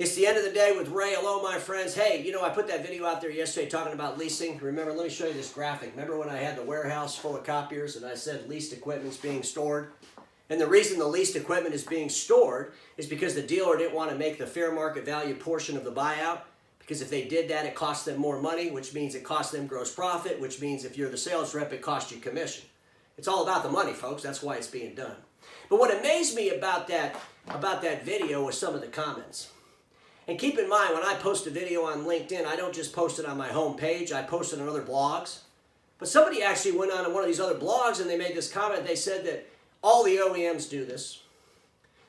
It's the end of the day with Ray. Hello, my friends. Hey, I put that video out there yesterday talking about leasing. Remember, let me show you this graphic. Remember when I had the warehouse full of copiers and I said leased equipment's being stored? And the reason the leased equipment is being stored is because the dealer didn't want to make the fair market value portion of the buyout. Because if they did that, it cost them more money, which means it costs them gross profit, which means if you're the sales rep, it costs you commission. It's all about the money, folks. That's why it's being done. But what amazed me about that video was some of the comments. And keep in mind, when I post a video on LinkedIn, I don't just post it on my home page. I post it on other blogs. But somebody actually went on one of these other blogs and they made this comment. They said that all the OEMs do this.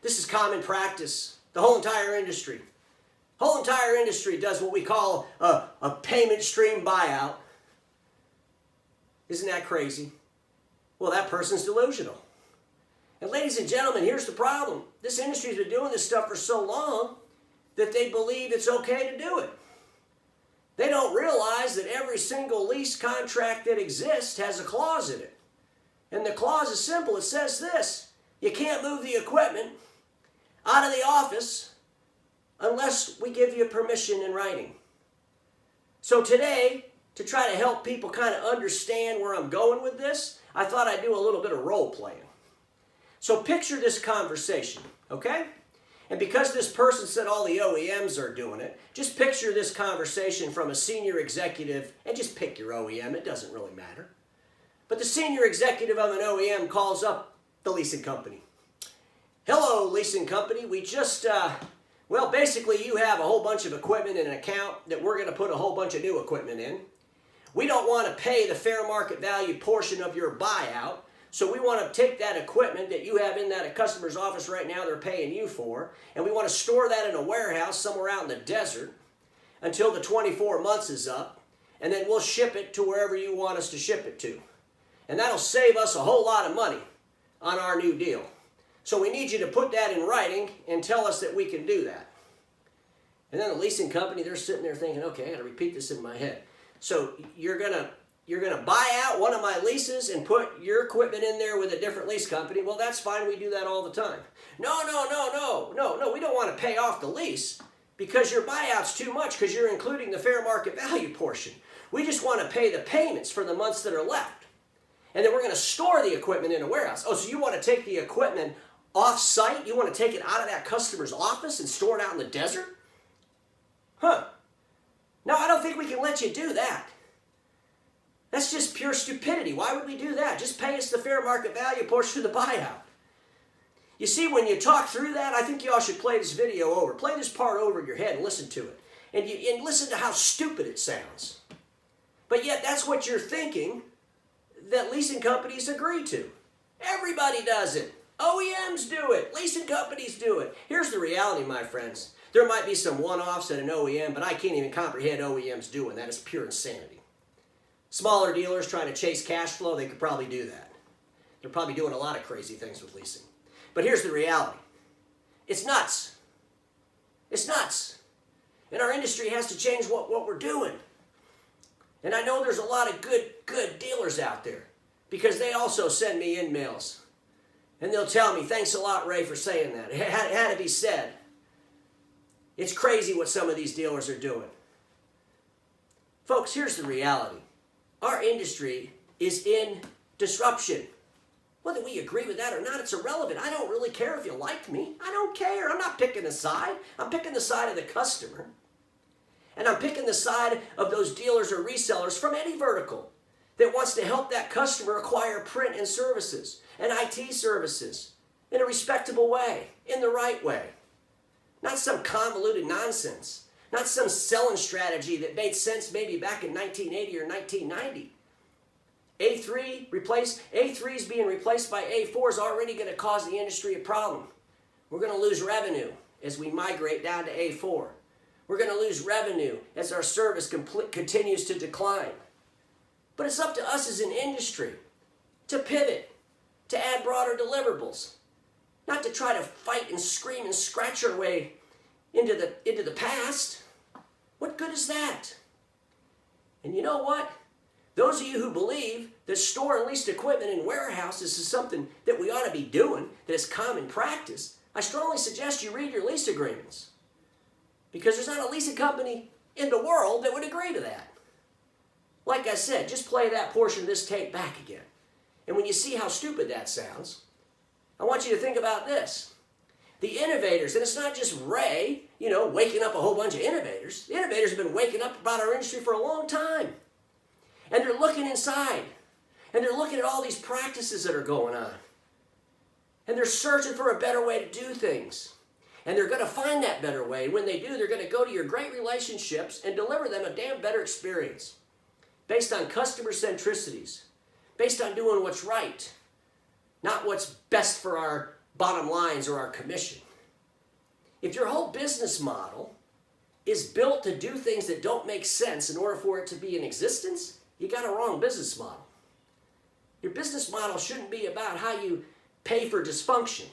This is common practice. The whole entire industry. The whole entire industry does what we call a payment stream buyout. Isn't that crazy? Well, that person's delusional. And ladies and gentlemen, here's the problem. This industry's been doing this stuff for so long that they believe it's okay to do it. They don't realize that every single lease contract that exists has a clause in it. And the clause is simple. It says this: you can't move the equipment out of the office unless we give you permission in writing. So today, to try to help people kind of understand where I'm going with this, I thought I'd do a little bit of role playing. So picture this conversation, okay? And because this person said all the OEMs are doing it, just picture this conversation from a senior executive, and just pick your OEM, it doesn't really matter. But the senior executive of an OEM calls up the leasing company. Hello, leasing company, we just, basically you have a whole bunch of equipment in an account that we're going to put a whole bunch of new equipment in. We don't want to pay the fair market value portion of your buyout. So we want to take that equipment that you have in that customer's office right now they're paying you for, and we want to store that in a warehouse somewhere out in the desert until the 24 months is up, and then we'll ship it to wherever you want us to ship it to. And that'll save us a whole lot of money on our new deal. So we need you to put that in writing and tell us that we can do that. And then the leasing company, they're sitting there thinking, okay, I got to repeat this in my head. So you're going to buy out one of my leases and put your equipment in there with a different lease company. Well, that's fine. We do that all the time. No. We don't want to pay off the lease because your buyout's too much because you're including the fair market value portion. We just want to pay the payments for the months that are left. And then we're going to store the equipment in a warehouse. Oh, so you want to take the equipment off-site? You want to take it out of that customer's office and store it out in the desert? Huh. No, I don't think we can let you do that. That's just pure stupidity. Why would we do that? Just pay us the fair market value portion of the buyout. You see, when you talk through that, I think you all should play this video over. Play this part over in your head and listen to it. And listen to how stupid it sounds. But yet that's what you're thinking that leasing companies agree to. Everybody does it. OEMs do it. Leasing companies do it. Here's the reality, my friends. There might be some one-offs at an OEM, but I can't even comprehend OEMs doing that. It's pure insanity. Smaller dealers trying to chase cash flow, they could probably do that. They're probably doing a lot of crazy things with leasing. But here's the reality. It's nuts. It's nuts. And our industry has to change what we're doing. And I know there's a lot of good dealers out there because they also send me emails. And they'll tell me, thanks a lot, Ray, for saying that. It had to be said. It's crazy what some of these dealers are doing. Folks, here's the reality. Our industry is in disruption. Whether we agree with that or not, it's irrelevant. I don't really care if you like me. I don't care. I'm not picking a side. I'm picking the side of the customer. And I'm picking the side of those dealers or resellers from any vertical that wants to help that customer acquire print and services and IT services in a respectable way, in the right way. Not some convoluted nonsense. Not some selling strategy that made sense maybe back in 1980 or 1990. A3 is being replaced by A4 is already going to cause the industry a problem. We're going to lose revenue as we migrate down to A4. We're going to lose revenue as our service continues to decline. But it's up to us as an industry to pivot, to add broader deliverables, not to try to fight and scream and scratch our way into the past. What good is that? And you know what? Those of you who believe that store and leased equipment in warehouses is something that we ought to be doing, that is common practice, I strongly suggest you read your lease agreements. Because there's not a leasing company in the world that would agree to that. Like I said, just play that portion of this tape back again. And when you see how stupid that sounds, I want you to think about this. The innovators, and it's not just Ray, waking up a whole bunch of innovators. The innovators have been waking up about our industry for a long time. And they're looking inside. And they're looking at all these practices that are going on. And they're searching for a better way to do things. And they're going to find that better way. And when they do, they're going to go to your great relationships and deliver them a damn better experience. Based on customer centricities. Based on doing what's right. Not what's best for our bottom lines or our commission. If your whole business model is built to do things that don't make sense in order for it to be in existence, you got a wrong business model. Your business model shouldn't be about how you pay for dysfunction.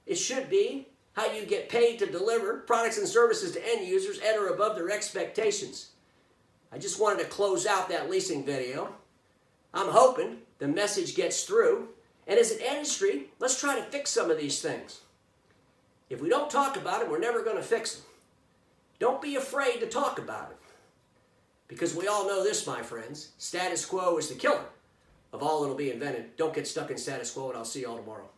It should be how you get paid to deliver products and services to end users at or above their expectations. I just wanted to close out that leasing video. I'm hoping the message gets through. And as an industry, let's try to fix some of these things. If we don't talk about it, we're never going to fix them. Don't be afraid to talk about it. Because we all know this, my friends. Status quo is the killer of all that'll be invented. Don't get stuck in status quo, and I'll see you all tomorrow.